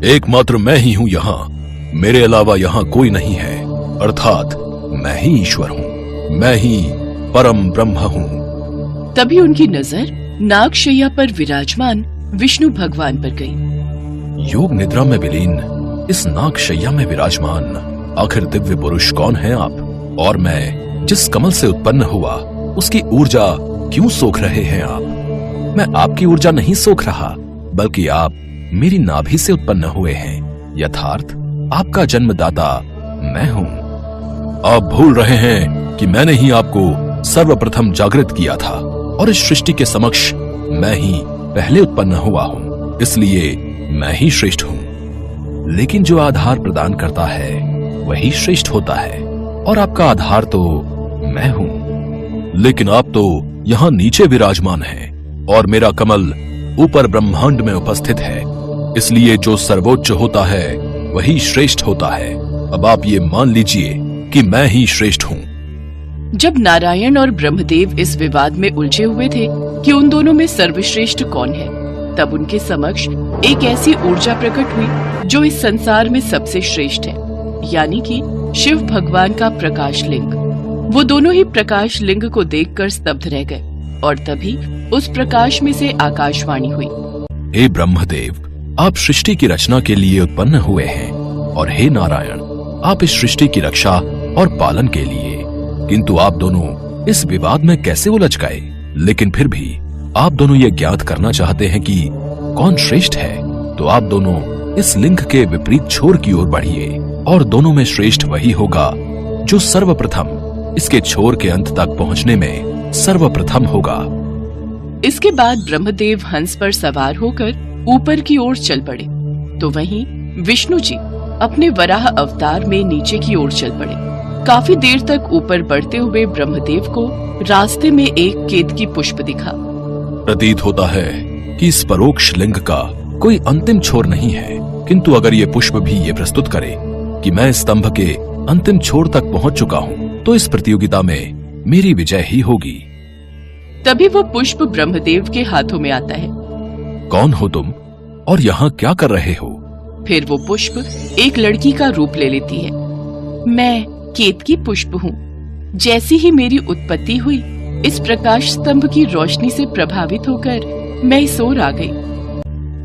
एकमात्र मैं ही हूँ यहाँ, मेरे अलावा यहाँ कोई नहीं है, अर्थात मैं ही ईश्वर हूँ, मैं ही परम ब्रह्म हूँ। तभी उनकी नजर नागशैया पर विराजमान विष्णु भगवान पर गई। योग निद्रा में विलीन इस नागशैया में विराजमान आखिर दिव्य पुरुष कौन है आप? और मैं जिस कमल से उत्पन्न हुआ उसकी ऊर्जा क्यों सोख रहे हैं आप? मैं आपकी ऊर्जा नहीं सोख रहा, बल्कि आप मेरी नाभि से उत्पन्न हुए हैं। यथार्थ आपका जन्मदाता मैं हूँ। आप भूल रहे हैं कि मैंने ही आपको सर्वप्रथम जागृत किया था और इस सृष्टि के समक्ष मैं ही पहले उत्पन्न हुआ हूँ, इसलिए मैं ही श्रेष्ठ हूँ। लेकिन जो आधार प्रदान करता है वही श्रेष्ठ होता है, और आपका आधार तो मैं हूँ। लेकिन आप तो यहाँ नीचे विराजमान हैं और मेरा कमल ऊपर ब्रह्मांड में उपस्थित है, इसलिए जो सर्वोच्च होता है वही श्रेष्ठ होता है। अब आप ये मान लीजिए कि मैं ही श्रेष्ठ हूँ। जब नारायण और ब्रह्मदेव इस विवाद में उलझे हुए थे कि उन दोनों में सर्वश्रेष्ठ कौन है, तब उनके समक्ष एक ऐसी ऊर्जा प्रकट हुई जो इस संसार में सबसे श्रेष्ठ है, यानी कि शिव भगवान का प्रकाश लिंग। वो दोनों ही प्रकाश लिंग को देखकर स्तब्ध रह गए, और तभी उस प्रकाश में से आकाशवाणी हुई। हे ब्रह्मदेव, आप सृष्टि की रचना के लिए उत्पन्न हुए हैं, और हे नारायण, आप इस सृष्टि की रक्षा और पालन के लिए। किंतु आप दोनों इस विवाद में कैसे उलझ गए? लेकिन फिर भी आप दोनों ये ज्ञात करना चाहते हैं कि कौन श्रेष्ठ है, तो आप दोनों इस लिंग के विपरीत छोर की ओर बढ़िए, और दोनों में श्रेष्ठ वही होगा जो सर्वप्रथम इसके छोर के अंत तक पहुंचने में सर्वप्रथम होगा। इसके बाद ब्रह्मदेव हंस पर सवार होकर ऊपर की ओर चल पड़े, तो वहीं विष्णु जी अपने वराह अवतार में नीचे की ओर चल पड़े। काफी देर तक ऊपर बढ़ते हुए ब्रह्मदेव को रास्ते में एक केतकी पुष्प दिखा। प्रतीत होता है कि इस परोक्ष लिंग का कोई अंतिम छोर नहीं है, किंतु अगर ये पुष्प भी ये प्रस्तुत करे कि मैं स्तंभ के अंतिम छोर तक पहुंच चुका हूँ, तो इस प्रतियोगिता में मेरी विजय ही होगी। तभी वो पुष्प ब्रह्मदेव के हाथों में आता है। कौन हो तुम और यहाँ क्या कर रहे हो? फिर वो पुष्प एक लड़की का रूप ले लेती है। मैं केतकी पुष्प हूँ। जैसी ही मेरी उत्पत्ति हुई, इस प्रकाश स्तंभ की रोशनी से प्रभावित होकर मैं इस ओर आ गई।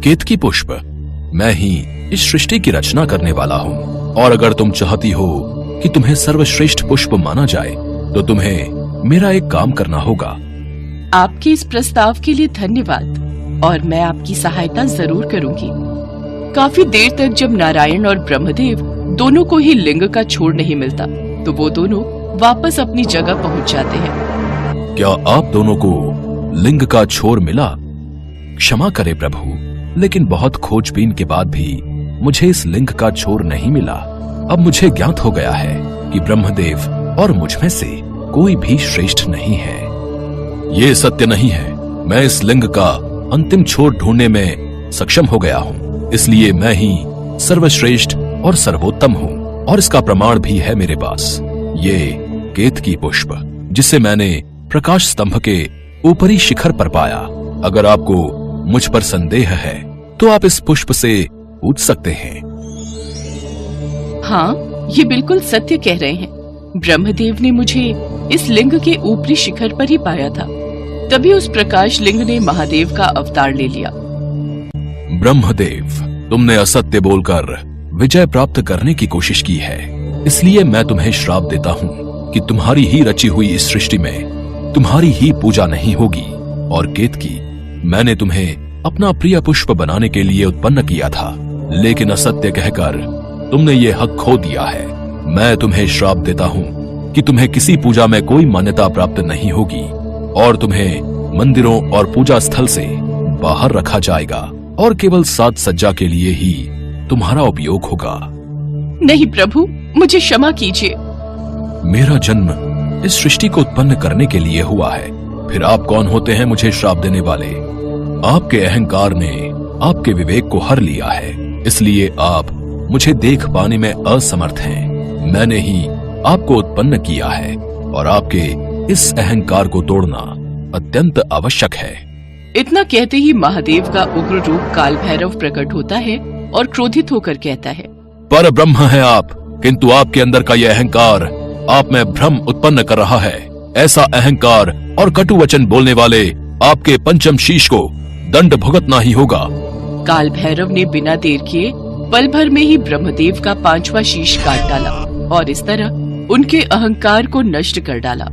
केतकी पुष्प, मैं ही इस सृष्टि की रचना करने वाला हूँ, और अगर तुम चाहती हो कि तुम्हें सर्वश्रेष्ठ पुष्प माना जाए, तो तुम्हें मेरा एक काम करना होगा। आपके इस प्रस्ताव के लिए धन्यवाद, और मैं आपकी सहायता जरूर करूंगी। काफी देर तक जब नारायण और ब्रह्मदेव दोनों को ही लिंग का छोर नहीं मिलता, तो वो दोनों वापस अपनी जगह पहुंच जाते हैं। क्या आप दोनों को लिंग का छोर मिला? क्षमा करे प्रभु, लेकिन बहुत खोजबीन के बाद भी मुझे इस लिंग का छोर नहीं मिला। अब मुझे ज्ञात हो गया है कि ब्रह्मदेव और मुझ में से कोई भी श्रेष्ठ नहीं है। ये सत्य नहीं है। मैं इस लिंग का अंतिम छोर ढूंढने में सक्षम हो गया हूँ, इसलिए मैं ही सर्वश्रेष्ठ और सर्वोत्तम हूँ, और इसका प्रमाण भी है मेरे पास। ये केतकी पुष्प, जिसे मैंने प्रकाश स्तंभ के ऊपरी शिखर पर पाया। अगर आपको मुझ पर संदेह है तो आप इस पुष्प से पूछ सकते हैं। हाँ, ये बिल्कुल सत्य कह रहे हैं। ब्रह्मदेव ने मुझे इस लिंग के ऊपरी शिखर पर ही पाया था। तभी उस प्रकाश लिंग ने महादेव का अवतार ले लिया। ब्रह्मदेव, तुमने असत्य बोलकर विजय प्राप्त करने की कोशिश की है, इसलिए मैं तुम्हें श्राप देता हूँ कि तुम्हारी ही रची हुई इस सृष्टि में तुम्हारी ही पूजा नहीं होगी। और केतकी, मैंने तुम्हें अपना प्रिय पुष्प बनाने के लिए उत्पन्न किया था, लेकिन असत्य कहकर तुमने ये हक खो दिया है। मैं तुम्हें श्राप देता हूँ कि तुम्हें किसी पूजा में कोई मान्यता प्राप्त नहीं होगी, और तुम्हें मंदिरों और पूजा स्थल से बाहर रखा जाएगा, और केवल साज सज्जा के लिए ही तुम्हारा उपयोग होगा। नहीं प्रभु, मुझे क्षमा कीजिए। मेरा जन्म इस सृष्टि को उत्पन्न करने के लिए हुआ है, फिर आप कौन होते हैं मुझे श्राप देने वाले? आपके अहंकार ने आपके विवेक को हर लिया है, इसलिए आप मुझे देख पाने में असमर्थ हैं। मैंने ही आपको उत्पन्न किया है, और आपके इस अहंकार को तोड़ना अत्यंत आवश्यक है। इतना कहते ही महादेव का उग्र रूप काल भैरव प्रकट होता है और क्रोधित होकर कहता है, पर ब्रह्म है आप, किंतु आपके अंदर का यह अहंकार आप में भ्रम उत्पन्न कर रहा है। ऐसा अहंकार और कटु वचन बोलने वाले आपके पंचम शीश को दंड भुगतना ही होगा। काल भैरव ने बिना देर किए पल भर में ही ब्रह्मदेव का 5वां शीश काट डाला और इस तरह उनके अहंकार को नष्ट कर डाला।